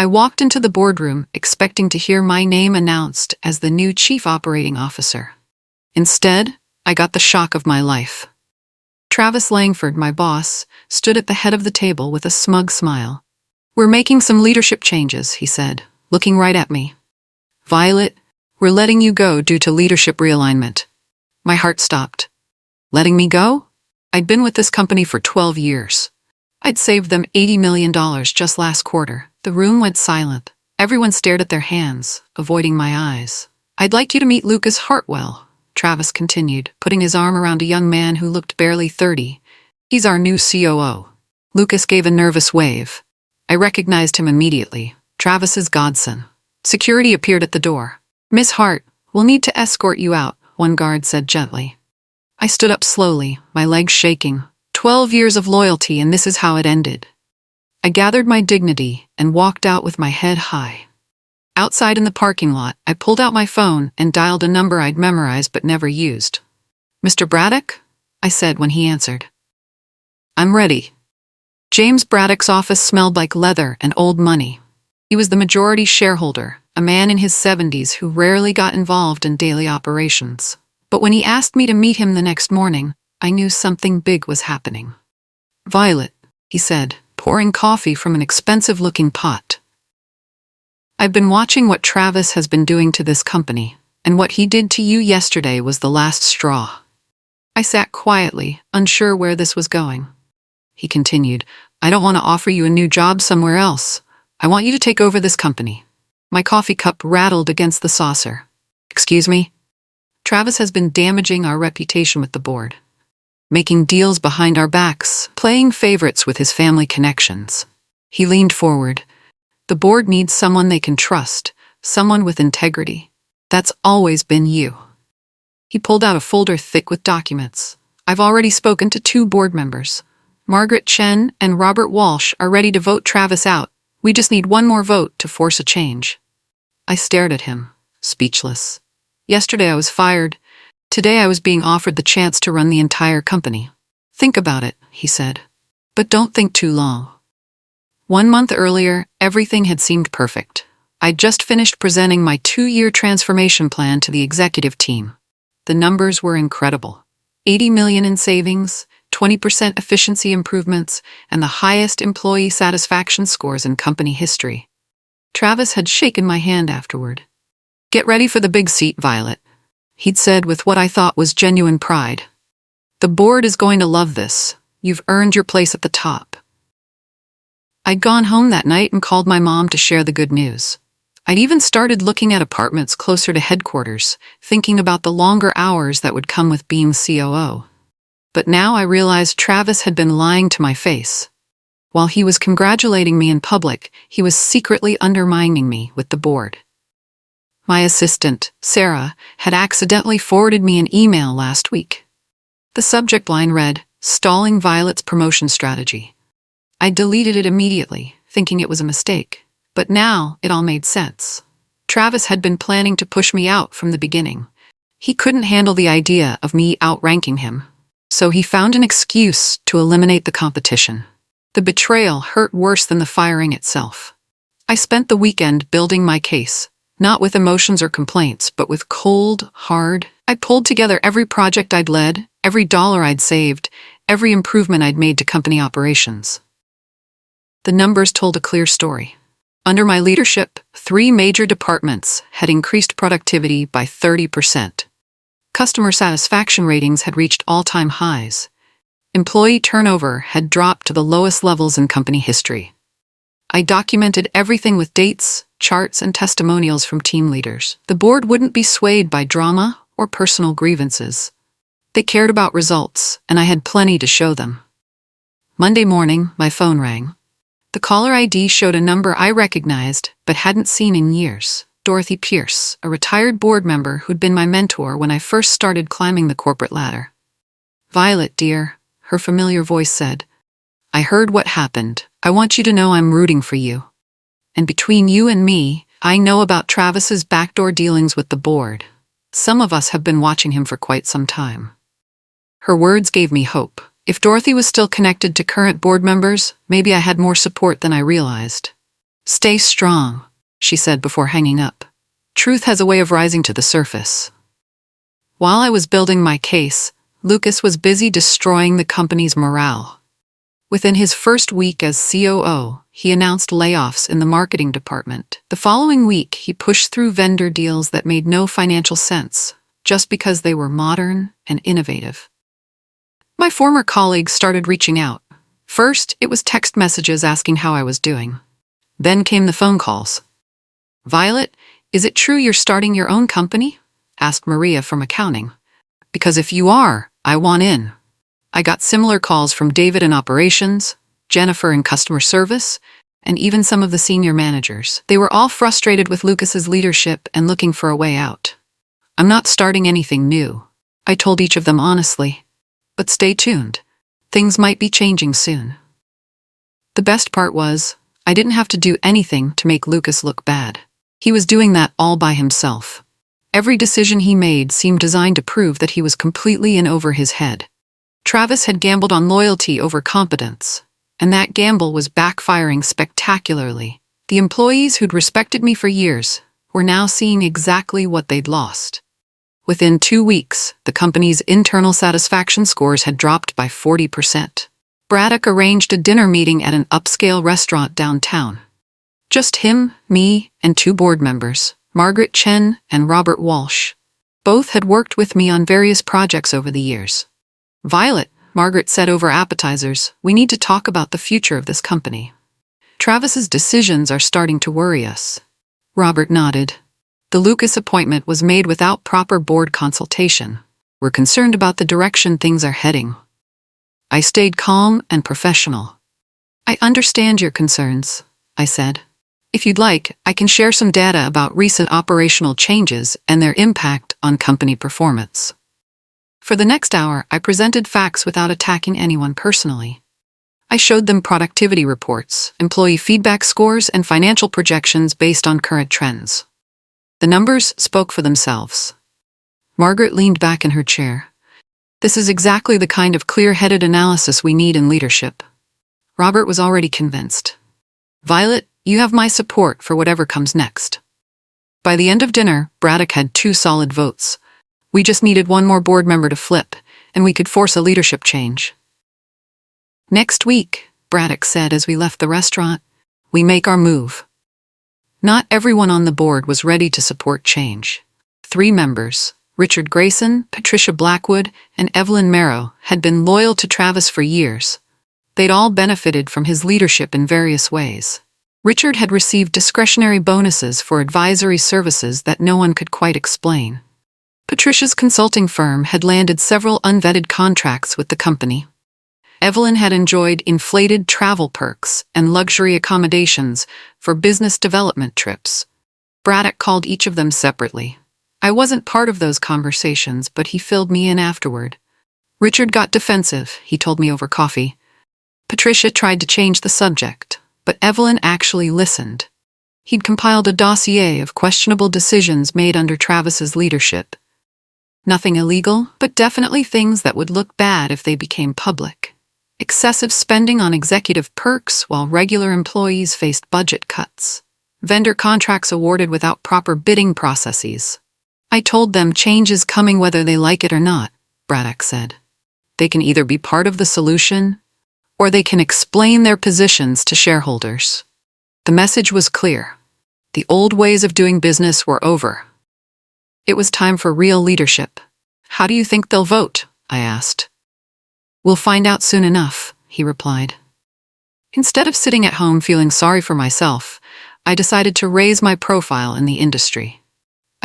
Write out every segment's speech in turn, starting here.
I walked into the boardroom expecting to hear my name announced as the new chief operating officer. Instead, I got the shock of my life. Travis Langford, my boss, stood at the head of the table with a smug smile. "We're making some leadership changes," he said, looking right at me. "Violet, we're letting you go due to leadership realignment." My heart stopped. Letting me go? I'd been with this company for 12 years. I'd saved them $80 million just last quarter. The room went silent. Everyone stared at their hands, avoiding my eyes. "I'd like you to meet Lucas Hartwell," Travis continued, putting his arm around a young man who looked barely 30. "He's our new COO. Lucas gave a nervous wave. I recognized him immediately. Travis's godson. Security appeared at the door. "Miss Hart, we'll need to escort you out," one guard said gently. I stood up slowly, my legs shaking. 12 years of loyalty, and this is how it ended. I gathered my dignity and walked out with my head high. Outside in the parking lot, I pulled out my phone and dialed a number I'd memorized but never used. "Mr. Braddock?" I said when he answered. "I'm ready." James Braddock's office smelled like leather and old money. He was the majority shareholder, a man in his 70s who rarely got involved in daily operations. But when he asked me to meet him the next morning, I knew something big was happening. "Violet," he said, pouring coffee from an expensive-looking pot. "I've been watching what Travis has been doing to this company, and what he did to you yesterday was the last straw." I sat quietly, unsure where this was going. He continued, "I don't want to offer you a new job somewhere else. I want you to take over this company." My coffee cup rattled against the saucer. "Excuse me?" "Travis has been damaging our reputation with the board. Making deals behind our backs, playing favorites with his family connections." He leaned forward. "The board needs someone they can trust, someone with integrity. That's always been you." He pulled out a folder thick with documents. "I've already spoken to 2 board members. Margaret Chen and Robert Walsh are ready to vote Travis out. We just need one more vote to force a change." I stared at him, speechless. Yesterday I was fired. Today I was being offered the chance to run the entire company. "Think about it," he said. "But don't think too long." 1 month earlier, everything had seemed perfect. I'd just finished presenting my 2-year transformation plan to the executive team. The numbers were incredible. 80 million in savings, 20% efficiency improvements, and the highest employee satisfaction scores in company history. Travis had shaken my hand afterward. "Get ready for the big seat, Violet," he'd said with what I thought was genuine pride. "The board is going to love this. You've earned your place at the top." I'd gone home that night and called my mom to share the good news. I'd even started looking at apartments closer to headquarters, thinking about the longer hours that would come with being COO. But now I realized Travis had been lying to my face. While he was congratulating me in public, he was secretly undermining me with the board. My assistant, Sarah, had accidentally forwarded me an email last week. The subject line read, "Stalling Violet's promotion strategy." I deleted it immediately, thinking it was a mistake. But now it all made sense. Travis had been planning to push me out from the beginning. He couldn't handle the idea of me outranking him. So he found an excuse to eliminate the competition. The betrayal hurt worse than the firing itself. I spent the weekend building my case, not with emotions or complaints, but with cold, hard. I pulled together every project I'd led, every dollar I'd saved, every improvement I'd made to company operations. The numbers told a clear story. Under my leadership, 3 major departments had increased productivity by 30%. Customer satisfaction ratings had reached all-time highs. Employee turnover had dropped to the lowest levels in company history. I documented everything with dates, charts, and testimonials from team leaders. The board wouldn't be swayed by drama or personal grievances. They cared about results, and I had plenty to show them. Monday morning, my phone rang. The caller ID showed a number I recognized but hadn't seen in years. Dorothy Pierce, a retired board member who'd been my mentor when I first started climbing the corporate ladder. "Violet, dear," her familiar voice said. "I heard what happened. I want you to know I'm rooting for you. And between you and me, I know about Travis's backdoor dealings with the board. Some of us have been watching him for quite some time." Her words gave me hope. If Dorothy was still connected to current board members, maybe I had more support than I realized. Stay strong, she said before hanging up. Truth has a way of rising to the surface. While I was building my case, Lucas was busy destroying the company's morale. Within his first week as COO, he announced layoffs in the marketing department. The following week, he pushed through vendor deals that made no financial sense, just because they were modern and innovative. My former colleagues started reaching out. First, it was text messages asking how I was doing. Then came the phone calls. "Violet, is it true you're starting your own company?" asked Maria from accounting. "Because if you are, I want in." I got similar calls from David in operations, Jennifer in customer service, and even some of the senior managers. They were all frustrated with Lucas's leadership and looking for a way out. "I'm not starting anything new," I told each of them honestly. "But stay tuned. Things might be changing soon." The best part was, I didn't have to do anything to make Lucas look bad. He was doing that all by himself. Every decision he made seemed designed to prove that he was completely in over his head. Travis had gambled on loyalty over competence, and that gamble was backfiring spectacularly. The employees who'd respected me for years were now seeing exactly what they'd lost. Within 2 weeks, the company's internal satisfaction scores had dropped by 40%. Braddock arranged a dinner meeting at an upscale restaurant downtown. Just him, me, and 2 board members, Margaret Chen and Robert Walsh. Both had worked with me on various projects over the years. "Violet," Margaret said over appetizers, "we need to talk about the future of this company. Travis's decisions are starting to worry us." Robert nodded. "The Lucas appointment was made without proper board consultation. We're concerned about the direction things are heading." I stayed calm and professional. "I understand your concerns," I said. "If you'd like, I can share some data about recent operational changes and their impact on company performance." For the next hour, I presented facts without attacking anyone personally. I showed them productivity reports, employee feedback scores, and financial projections based on current trends. The numbers spoke for themselves. Margaret leaned back in her chair. "This is exactly the kind of clear-headed analysis we need in leadership." Robert was already convinced. "Violet, you have my support for whatever comes next." By the end of dinner, Braddock had 2 solid votes. We just needed 1 more board member to flip, and we could force a leadership change. "Next week," Braddock said as we left the restaurant, "we make our move." Not everyone on the board was ready to support change. 3 members, Richard Grayson, Patricia Blackwood, and Evelyn Merrow, had been loyal to Travis for years. They'd all benefited from his leadership in various ways. Richard had received discretionary bonuses for advisory services that no one could quite explain. Patricia's consulting firm had landed several unvetted contracts with the company. Evelyn had enjoyed inflated travel perks and luxury accommodations for business development trips. Braddock called each of them separately. I wasn't part of those conversations, but he filled me in afterward. Richard got defensive, he told me over coffee. Patricia tried to change the subject, but Evelyn actually listened. He'd compiled a dossier of questionable decisions made under Travis's leadership. Nothing illegal, but definitely things that would look bad if they became public. Excessive spending on executive perks while regular employees faced budget cuts. Vendor contracts awarded without proper bidding processes. "I told them change is coming whether they like it or not," Braddock said. "They can either be part of the solution, or they can explain their positions to shareholders." The message was clear. The old ways of doing business were over. It was time for real leadership. "How do you think they'll vote?" I asked. "We'll find out soon enough," he replied. Instead of sitting at home feeling sorry for myself, I decided to raise my profile in the industry.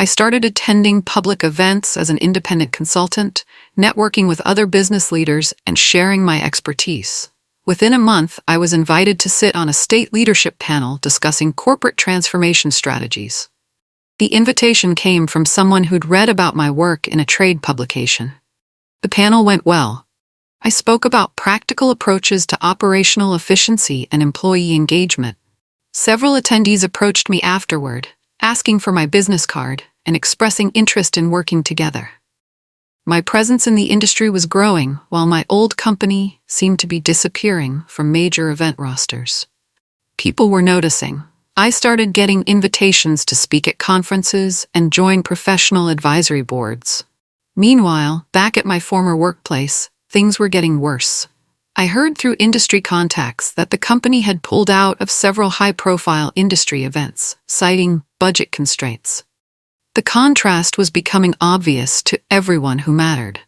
I started attending public events as an independent consultant, networking with other business leaders, and sharing my expertise. Within a month, I was invited to sit on a state leadership panel discussing corporate transformation strategies. The invitation came from someone who'd read about my work in a trade publication. The panel went well. I spoke about practical approaches to operational efficiency and employee engagement. Several attendees approached me afterward, asking for my business card and expressing interest in working together. My presence in the industry was growing, while my old company seemed to be disappearing from major event rosters. People were noticing. I started getting invitations to speak at conferences and join professional advisory boards. Meanwhile, back at my former workplace, things were getting worse. I heard through industry contacts that the company had pulled out of several high-profile industry events, citing budget constraints. The contrast was becoming obvious to everyone who mattered.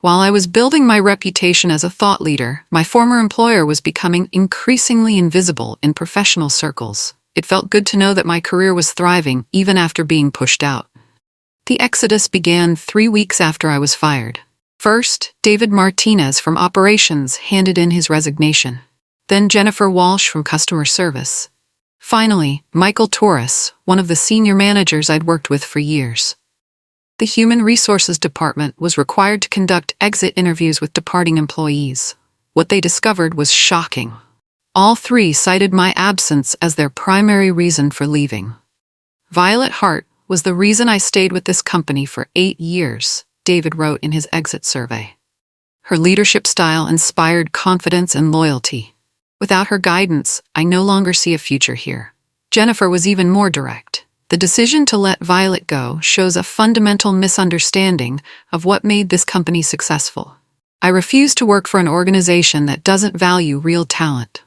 While I was building my reputation as a thought leader, my former employer was becoming increasingly invisible in professional circles. It felt good to know that my career was thriving even after being pushed out. The exodus began 3 weeks after I was fired. First, David Martinez from operations handed in his resignation. Then Jennifer Walsh from customer service. Finally, Michael Torres, one of the senior managers I'd worked with for years. The Human Resources Department was required to conduct exit interviews with departing employees. What they discovered was shocking. All three cited my absence as their primary reason for leaving. Violet Hart was the reason I stayed with this company for 8 years, David wrote in his exit survey. Her leadership style inspired confidence and loyalty. Without her guidance, I no longer see a future here. Jennifer was even more direct. The decision to let Violet go shows a fundamental misunderstanding of what made this company successful. I refuse to work for an organization that doesn't value real talent.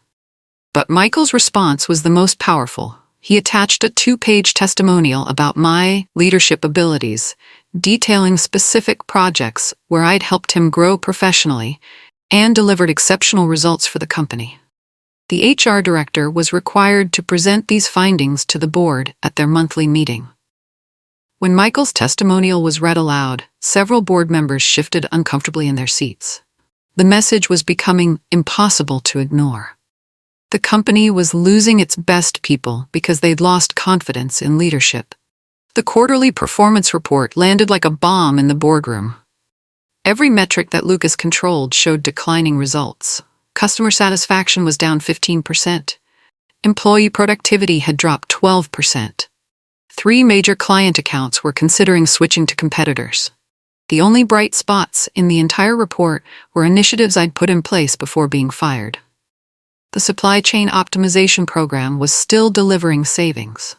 But Michael's response was the most powerful. He attached a 2-page testimonial about my leadership abilities, detailing specific projects where I'd helped him grow professionally and delivered exceptional results for the company. The HR director was required to present these findings to the board at their monthly meeting. When Michael's testimonial was read aloud, several board members shifted uncomfortably in their seats. The message was becoming impossible to ignore. The company was losing its best people because they'd lost confidence in leadership. The quarterly performance report landed like a bomb in the boardroom. Every metric that Lucas controlled showed declining results. Customer satisfaction was down 15%. Employee productivity had dropped 12%. 3 major client accounts were considering switching to competitors. The only bright spots in the entire report were initiatives I'd put in place before being fired. The supply chain optimization program was still delivering savings.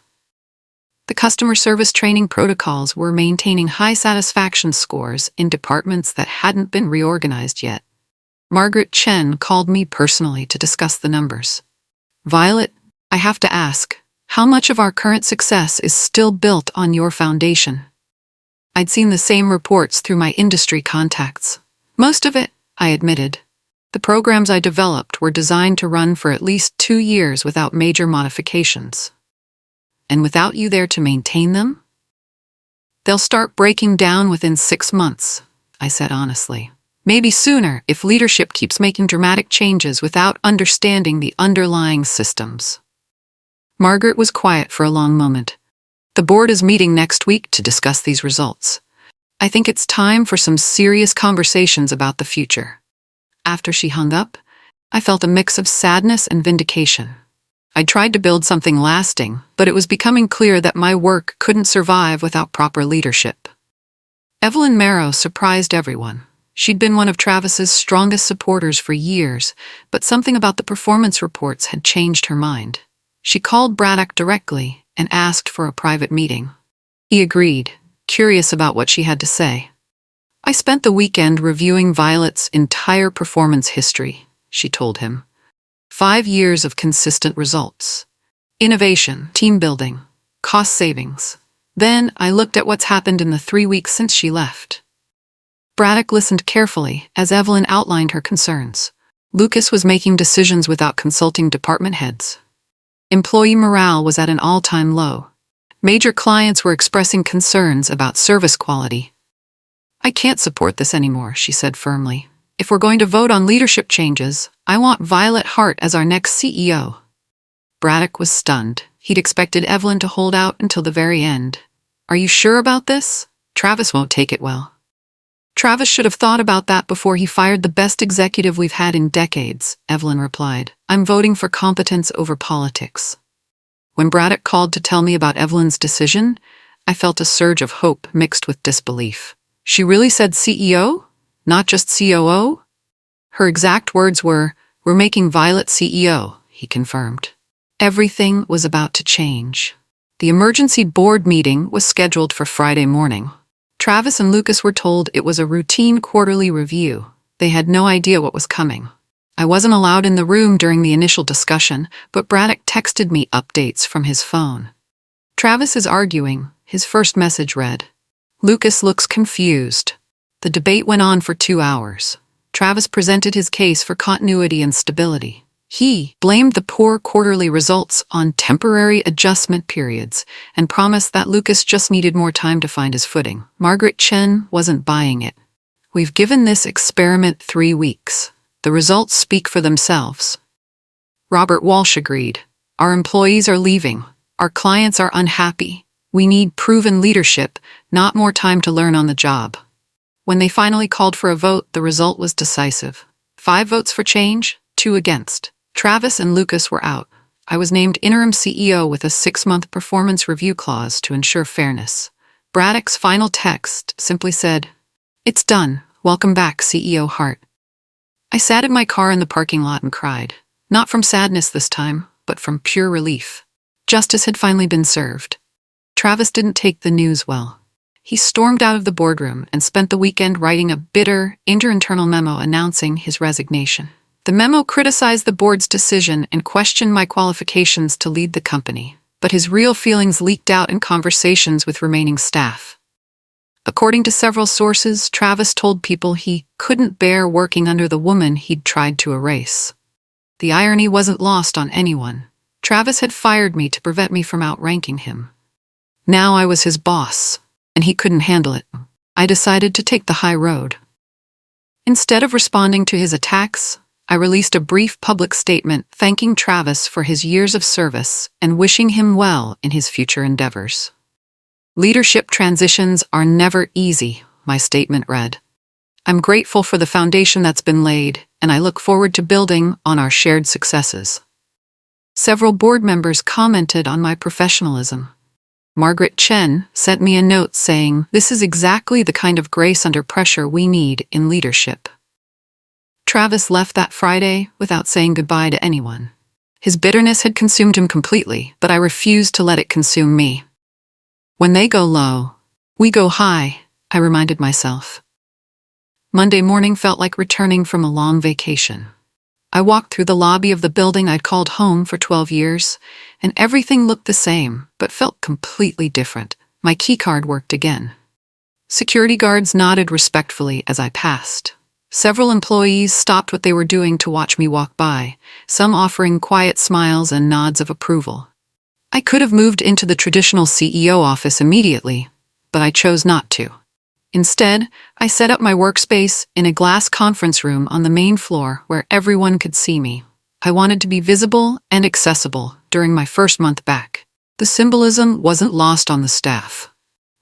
The customer service training protocols were maintaining high satisfaction scores in departments that hadn't been reorganized yet. Margaret Chen called me personally to discuss the numbers. "Violet, I have to ask, how much of our current success is still built on your foundation?" I'd seen the same reports through my industry contacts. "Most of it," I admitted. "The programs I developed were designed to run for at least 2 years without major modifications. And without you there to maintain them? They'll start breaking down within 6 months," I said honestly. "Maybe sooner if leadership keeps making dramatic changes without understanding the underlying systems." Margaret was quiet for a long moment. "The board is meeting next week to discuss these results. I think it's time for some serious conversations about the future." After she hung up, I felt a mix of sadness and vindication. I tried to build something lasting, but it was becoming clear that my work couldn't survive without proper leadership. Evelyn Marrow surprised everyone. She'd been one of Travis's strongest supporters for years, but something about the performance reports had changed her mind. She called Braddock directly and asked for a private meeting. He agreed, curious about what she had to say. "I spent the weekend reviewing Violet's entire performance history," she told him. 5 years of consistent results. Innovation, team building, cost savings. Then I looked at what's happened in the 3 weeks since she left. Braddock listened carefully as Evelyn outlined her concerns. Lucas was making decisions without consulting department heads. Employee morale was at an all-time low. Major clients were expressing concerns about service quality. "I can't support this anymore," she said firmly. "If we're going to vote on leadership changes, I want Violet Hart as our next CEO." Braddock was stunned. He'd expected Evelyn to hold out until the very end. "Are you sure about this? Travis won't take it well." "Travis should have thought about that before he fired the best executive we've had in decades," Evelyn replied. "I'm voting for competence over politics." When Braddock called to tell me about Evelyn's decision, I felt a surge of hope mixed with disbelief. She really said CEO? Not just COO? Her exact words were, "We're making Violet CEO," he confirmed. Everything was about to change. The emergency board meeting was scheduled for Friday morning. Travis and Lucas were told it was a routine quarterly review. They had no idea what was coming. I wasn't allowed in the room during the initial discussion, but Braddock texted me updates from his phone. Travis is arguing. His first message read, "Lucas looks confused." The debate went on for 2 hours. Travis presented his case for continuity and stability. He blamed the poor quarterly results on temporary adjustment periods and promised that Lucas just needed more time to find his footing. Margaret Chen wasn't buying it. "We've given this experiment 3 weeks. The results speak for themselves." Robert Walsh agreed. "Our employees are leaving. Our clients are unhappy. We need proven leadership, not more time to learn on the job." When they finally called for a vote, the result was decisive. 5 votes for change, 2 against. Travis and Lucas were out. I was named interim CEO with a 6-month performance review clause to ensure fairness. Braddock's final text simply said, "It's done. Welcome back, CEO Hart." I sat in my car in the parking lot and cried. Not from sadness this time, but from pure relief. Justice had finally been served. Travis didn't take the news well. He stormed out of the boardroom and spent the weekend writing a bitter, internal memo announcing his resignation. The memo criticized the board's decision and questioned my qualifications to lead the company, but his real feelings leaked out in conversations with remaining staff. According to several sources, Travis told people he couldn't bear working under the woman he'd tried to erase. The irony wasn't lost on anyone. Travis had fired me to prevent me from outranking him. Now I was his boss, and he couldn't handle it. I decided to take the high road. Instead of responding to his attacks, I released a brief public statement thanking Travis for his years of service and wishing him well in his future endeavors. "Leadership transitions are never easy," my statement read. "I'm grateful for the foundation that's been laid, and I look forward to building on our shared successes." Several board members commented on my professionalism. Margaret Chen sent me a note saying, "This is exactly the kind of grace under pressure we need in leadership." Travis left that Friday without saying goodbye to anyone. His bitterness had consumed him completely, but I refused to let it consume me. "When they go low, we go high," I reminded myself. Monday morning felt like returning from a long vacation. I walked through the lobby of the building I'd called home for 12 years, and everything looked the same, but felt completely different. My keycard worked again. Security guards nodded respectfully as I passed. Several employees stopped what they were doing to watch me walk by, some offering quiet smiles and nods of approval. I could have moved into the traditional CEO office immediately, but I chose not to. Instead, I set up my workspace in a glass conference room on the main floor where everyone could see me. I wanted to be visible and accessible during my first month back. The symbolism wasn't lost on the staff.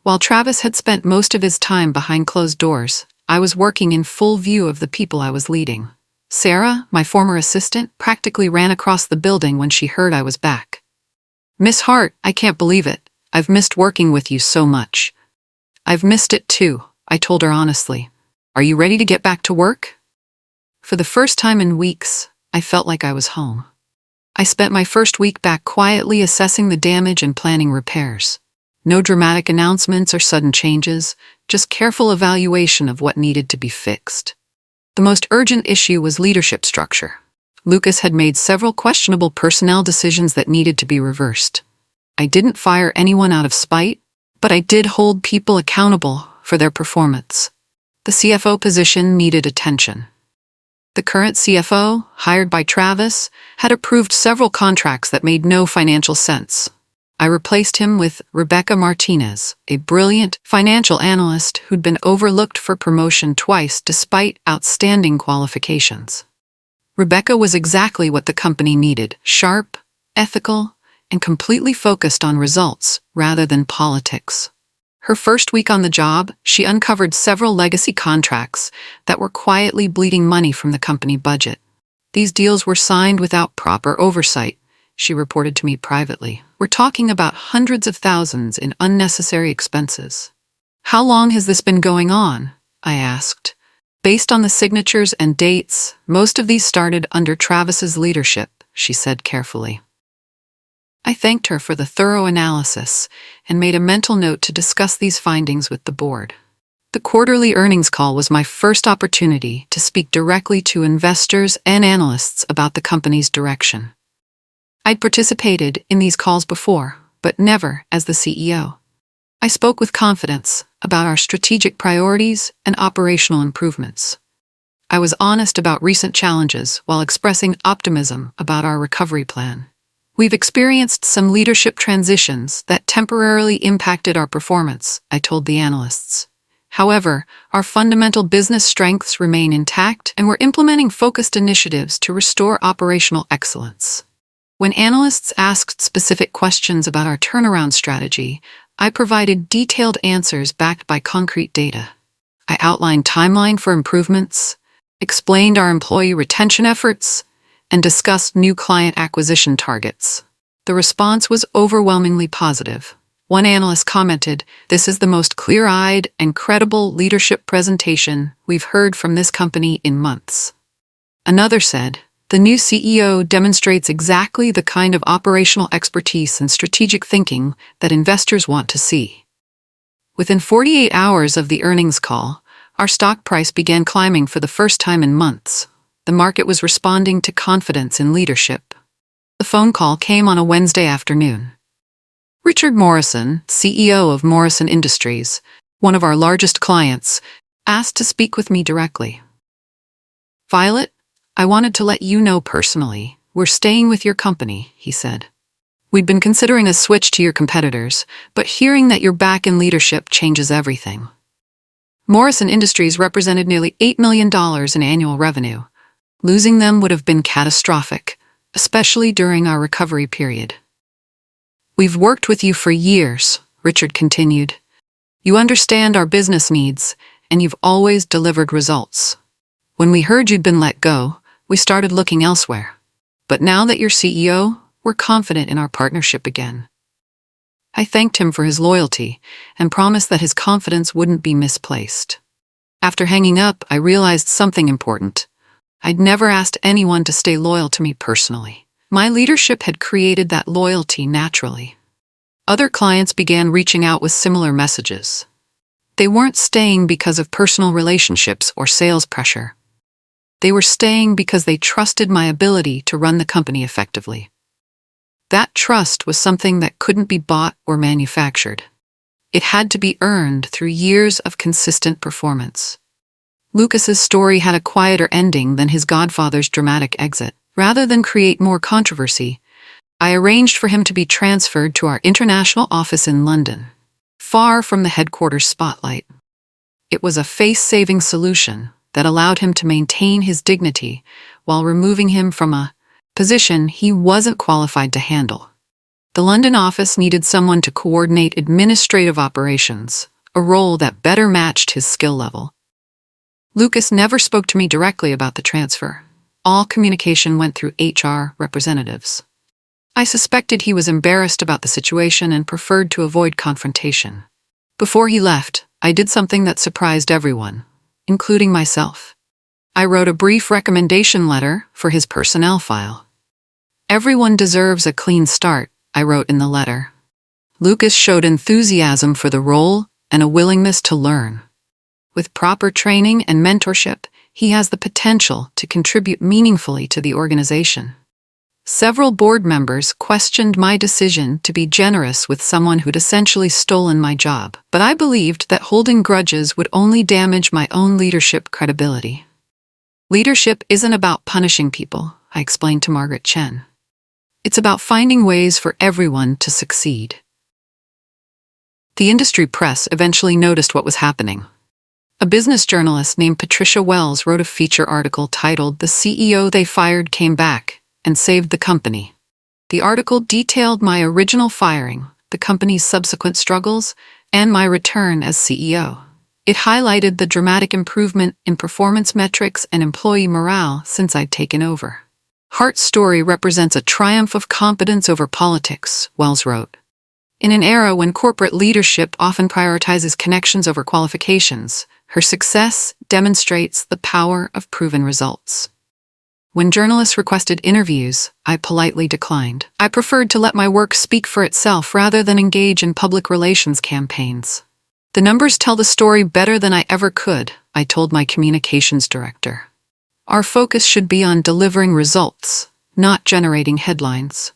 While Travis had spent most of his time behind closed doors, I was working in full view of the people I was leading. Sarah, my former assistant, practically ran across the building when she heard I was back. "Miss Hart, I can't believe it. I've missed working with you so much." "I've missed it too," I told her honestly. "Are you ready to get back to work?" For the first time in weeks, I felt like I was home. I spent my first week back quietly assessing the damage and planning repairs. No dramatic announcements or sudden changes, just careful evaluation of what needed to be fixed. The most urgent issue was leadership structure. Lucas had made several questionable personnel decisions that needed to be reversed. I didn't fire anyone out of spite, but I did hold people accountable for their performance. The CFO position needed attention. The current CFO, hired by Travis, had approved several contracts that made no financial sense. I replaced him with Rebecca Martinez, a brilliant financial analyst who'd been overlooked for promotion twice despite outstanding qualifications. Rebecca was exactly what the company needed: sharp, ethical, and completely focused on results rather than politics. Her first week on the job, she uncovered several legacy contracts that were quietly bleeding money from the company budget. "These deals were signed without proper oversight," she reported to me privately. "We're talking about hundreds of thousands in unnecessary expenses." "How long has this been going on?" I asked. "Based on the signatures and dates, most of these started under Travis's leadership," she said carefully. I thanked her for the thorough analysis and made a mental note to discuss these findings with the board. The quarterly earnings call was my first opportunity to speak directly to investors and analysts about the company's direction. I'd participated in these calls before, but never as the CEO. I spoke with confidence about our strategic priorities and operational improvements. I was honest about recent challenges while expressing optimism about our recovery plan. We've experienced some leadership transitions that temporarily impacted our performance, I told the analysts. However, our fundamental business strengths remain intact, and we're implementing focused initiatives to restore operational excellence. When analysts asked specific questions about our turnaround strategy, I provided detailed answers backed by concrete data. I outlined timeline for improvements, explained our employee retention efforts, and discussed new client acquisition targets. The response was overwhelmingly positive. One analyst commented, "This is the most clear-eyed and credible leadership presentation we've heard from this company in months." Another said, "The new CEO demonstrates exactly the kind of operational expertise and strategic thinking that investors want to see." Within 48 hours of the earnings call, our stock price began climbing for the first time in months. The market was responding to confidence in leadership. The phone call came on a Wednesday afternoon. Richard Morrison, CEO of Morrison Industries, one of our largest clients, asked to speak with me directly. "Violet, I wanted to let you know personally, we're staying with your company," he said. "We'd been considering a switch to your competitors, but hearing that you're back in leadership changes everything." Morrison Industries represented nearly $8 million in annual revenue. Losing them would have been catastrophic, especially during our recovery period. "We've worked with you for years," Richard continued. "You understand our business needs, and you've always delivered results. When we heard you'd been let go, we started looking elsewhere. But now that you're CEO, we're confident in our partnership again." I thanked him for his loyalty and promised that his confidence wouldn't be misplaced. After hanging up, I realized something important. I'd never asked anyone to stay loyal to me personally. My leadership had created that loyalty naturally. Other clients began reaching out with similar messages. They weren't staying because of personal relationships or sales pressure. They were staying because they trusted my ability to run the company effectively. That trust was something that couldn't be bought or manufactured. It had to be earned through years of consistent performance. Lucas's story had a quieter ending than his godfather's dramatic exit. Rather than create more controversy, I arranged for him to be transferred to our international office in London, far from the headquarters spotlight. It was a face-saving solution that allowed him to maintain his dignity while removing him from a position he wasn't qualified to handle. The London office needed someone to coordinate administrative operations, a role that better matched his skill level. Lucas never spoke to me directly about the transfer. All communication went through HR representatives. I suspected he was embarrassed about the situation and preferred to avoid confrontation. Before he left, I did something that surprised everyone, including myself. I wrote a brief recommendation letter for his personnel file. "Everyone deserves a clean start," I wrote in the letter. Lucas showed enthusiasm for the role and a willingness to learn. With proper training and mentorship, he has the potential to contribute meaningfully to the organization. Several board members questioned my decision to be generous with someone who'd essentially stolen my job, but I believed that holding grudges would only damage my own leadership credibility. "Leadership isn't about punishing people," I explained to Margaret Chen. "It's about finding ways for everyone to succeed." The industry press eventually noticed what was happening. A business journalist named Patricia Wells wrote a feature article titled "The CEO They Fired Came Back and Saved the Company." The article detailed my original firing, the company's subsequent struggles, and my return as CEO. It highlighted the dramatic improvement in performance metrics and employee morale since I'd taken over. "Hart's story represents a triumph of competence over politics," Wells wrote. "In an era when corporate leadership often prioritizes connections over qualifications, her success demonstrates the power of proven results." When journalists requested interviews, I politely declined. I preferred to let my work speak for itself rather than engage in public relations campaigns. The numbers tell the story better than I ever could, I told my communications director. Our focus should be on delivering results, not generating headlines.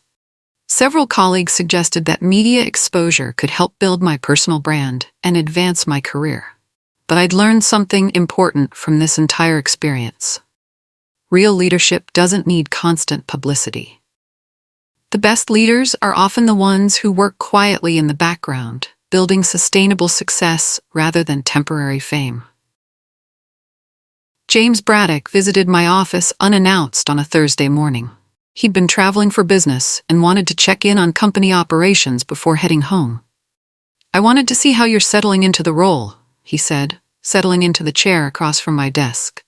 Several colleagues suggested that media exposure could help build my personal brand and advance my career. But I'd learned something important from this entire experience. Real leadership doesn't need constant publicity. The best leaders are often the ones who work quietly in the background, building sustainable success rather than temporary fame. James Braddock visited my office unannounced on a Thursday morning. He'd been traveling for business and wanted to check in on company operations before heading home. "I wanted to see how you're settling into the role," he said, settling into the chair across from my desk.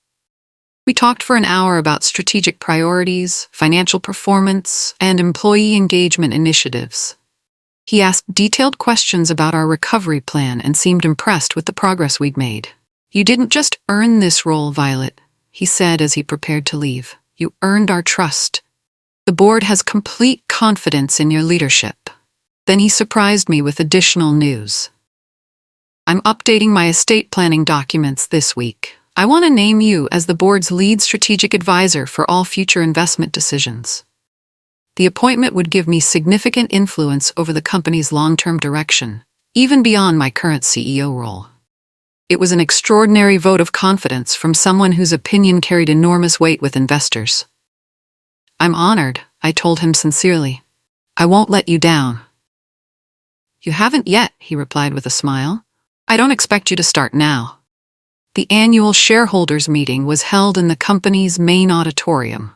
We talked for an hour about strategic priorities, financial performance, and employee engagement initiatives. He asked detailed questions about our recovery plan and seemed impressed with the progress we'd made. "You didn't just earn this role, Violet," he said as he prepared to leave. "You earned our trust. The board has complete confidence in your leadership." Then he surprised me with additional news. "I'm updating my estate planning documents this week. I want to name you as the board's lead strategic advisor for all future investment decisions. The appointment would give me significant influence over the company's long-term direction, even beyond my current CEO role." It was an extraordinary vote of confidence from someone whose opinion carried enormous weight with investors. "I'm honored," I told him sincerely. "I won't let you down." "You haven't yet," he replied with a smile. "I don't expect you to start now." The annual shareholders meeting was held in the company's main auditorium.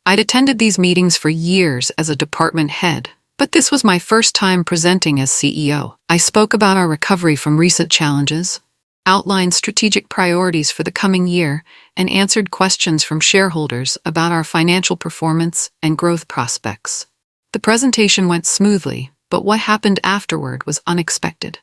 I'd attended these meetings for years as a department head, but this was my first time presenting as CEO. I spoke about our recovery from recent challenges, outlined strategic priorities for the coming year, and answered questions from shareholders about our financial performance and growth prospects. The presentation went smoothly, but what happened afterward was unexpected.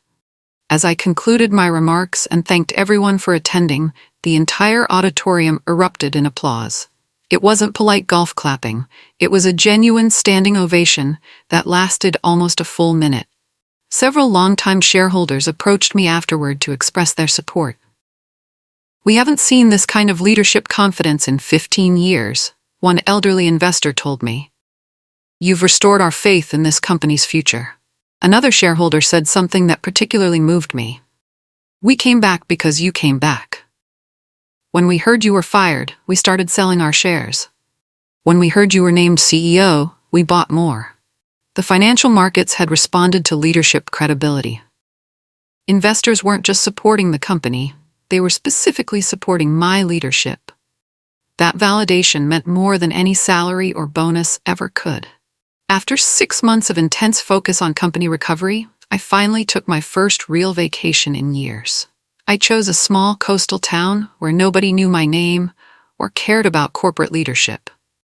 As I concluded my remarks and thanked everyone for attending, the entire auditorium erupted in applause. It wasn't polite golf clapping, it was a genuine standing ovation that lasted almost a full minute. Several longtime shareholders approached me afterward to express their support. "We haven't seen this kind of leadership confidence in 15 years, one elderly investor told me. "You've restored our faith in this company's future." Another shareholder said something that particularly moved me. "We came back because you came back. When we heard you were fired, we started selling our shares. When we heard you were named CEO, we bought more." The financial markets had responded to leadership credibility. Investors weren't just supporting the company, they were specifically supporting my leadership. That validation meant more than any salary or bonus ever could. After 6 months of intense focus on company recovery, I finally took my first real vacation in years. I chose a small coastal town where nobody knew my name or cared about corporate leadership.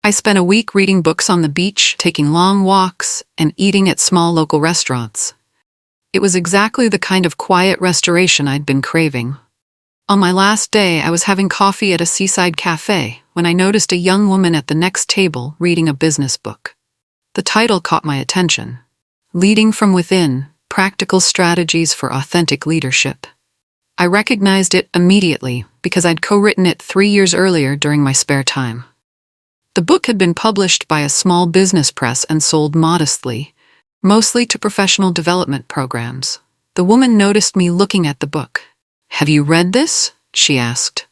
I spent a week reading books on the beach, taking long walks, and eating at small local restaurants. It was exactly the kind of quiet restoration I'd been craving. On my last day, I was having coffee at a seaside cafe when I noticed a young woman at the next table reading a business book. The title caught my attention: "Leading from Within: Practical Strategies for Authentic Leadership." I recognized it immediately because I'd co-written it 3 years earlier during my spare time. The book had been published by a small business press and sold modestly, mostly to professional development programs. The woman noticed me looking at the book. "Have you read this?" she asked.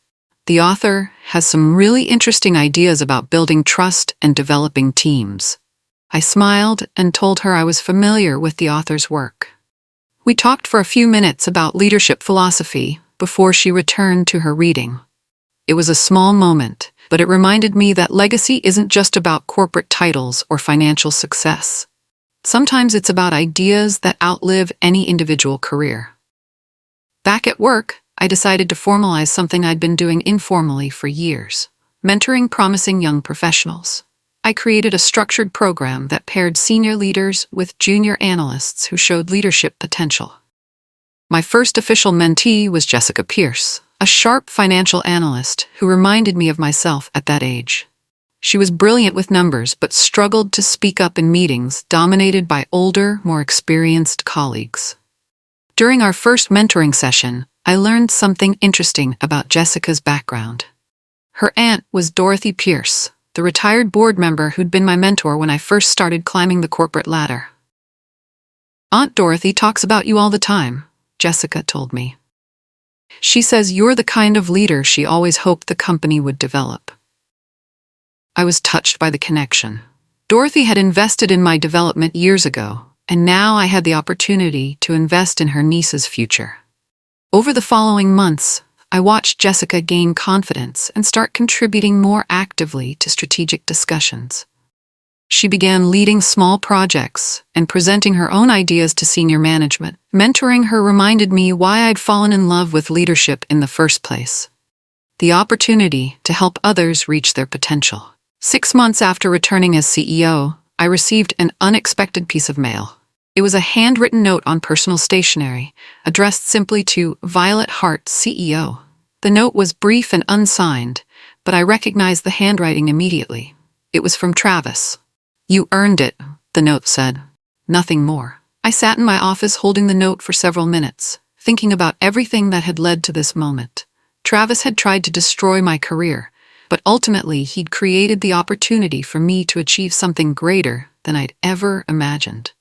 "The author has some really interesting ideas about building trust and developing teams." I smiled and told her I was familiar with the author's work. We talked for a few minutes about leadership philosophy before she returned to her reading. It was a small moment, but it reminded me that legacy isn't just about corporate titles or financial success. Sometimes it's about ideas that outlive any individual career. Back at work, I decided to formalize something I'd been doing informally for years: mentoring promising young professionals. I created a structured program that paired senior leaders with junior analysts who showed leadership potential. My first official mentee was Jessica Pierce, a sharp financial analyst who reminded me of myself at that age. She was brilliant with numbers, but struggled to speak up in meetings dominated by older, more experienced colleagues. During our first mentoring session, I learned something interesting about Jessica's background. Her aunt was Dorothy Pierce, the retired board member who'd been my mentor when I first started climbing the corporate ladder. "Aunt Dorothy talks about you all the time," Jessica told me. "She says you're the kind of leader she always hoped the company would develop." I was touched by the connection. Dorothy had invested in my development years ago, and now I had the opportunity to invest in her niece's future. Over the following months, I watched Jessica gain confidence and start contributing more actively to strategic discussions. She began leading small projects and presenting her own ideas to senior management. Mentoring her reminded me why I'd fallen in love with leadership in the first place: the opportunity to help others reach their potential. 6 months after returning as CEO, I received an unexpected piece of mail. It was a handwritten note on personal stationery, addressed simply to Violet Hart, CEO. The note was brief and unsigned, but I recognized the handwriting immediately. It was from Travis. "You earned it," the note said. Nothing more. I sat in my office holding the note for several minutes, thinking about everything that had led to this moment. Travis had tried to destroy my career, but ultimately he'd created the opportunity for me to achieve something greater than I'd ever imagined.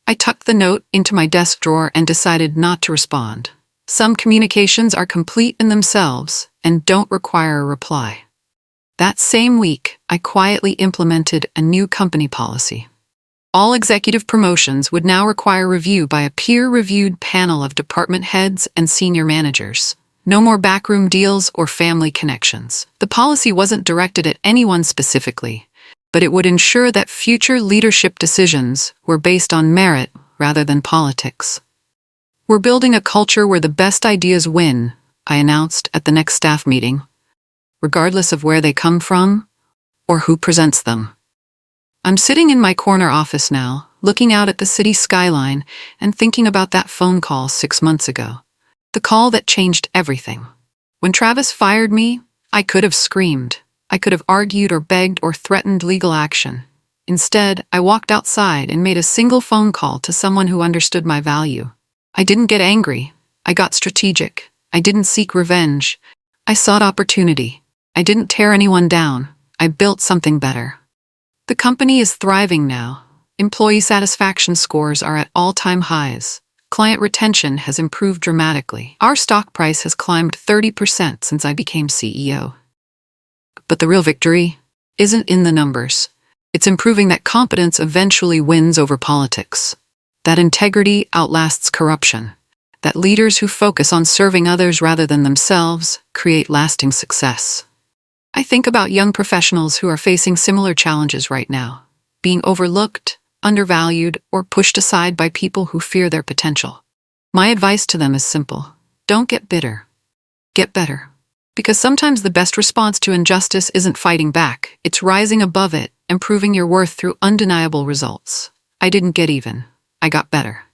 I tucked the note into my desk drawer and decided not to respond. Some communications are complete in themselves and don't require a reply. That same week, I quietly implemented a new company policy. All executive promotions would now require review by a peer-reviewed panel of department heads and senior managers. No more backroom deals or family connections. The policy wasn't directed at anyone specifically, but it would ensure that future leadership decisions were based on merit rather than politics. "We're building a culture where the best ideas win," I announced at the next staff meeting, regardless of where they come from or who presents them. I'm sitting in my corner office now, looking out at the city skyline and thinking about that phone call 6 months ago. The call that changed everything. When Travis fired me, I could have screamed. I could have argued or begged or threatened legal action. Instead, I walked outside and made a single phone call to someone who understood my value. I didn't get angry. I got strategic. I didn't seek revenge. I sought opportunity. I didn't tear anyone down. I built something better. The company is thriving now. Employee satisfaction scores are at all-time highs. Client retention has improved dramatically. Our stock price has climbed 30% since I became CEO. But the real victory isn't in the numbers. It's in proving that competence eventually wins over politics, that integrity outlasts corruption, that leaders who focus on serving others rather than themselves create lasting success. I think about young professionals who are facing similar challenges right now, being overlooked, undervalued, or pushed aside by people who fear their potential. My advice to them is simple: don't get bitter. Get better. Because sometimes the best response to injustice isn't fighting back, it's rising above it and proving your worth through undeniable results. I didn't get even. I got better.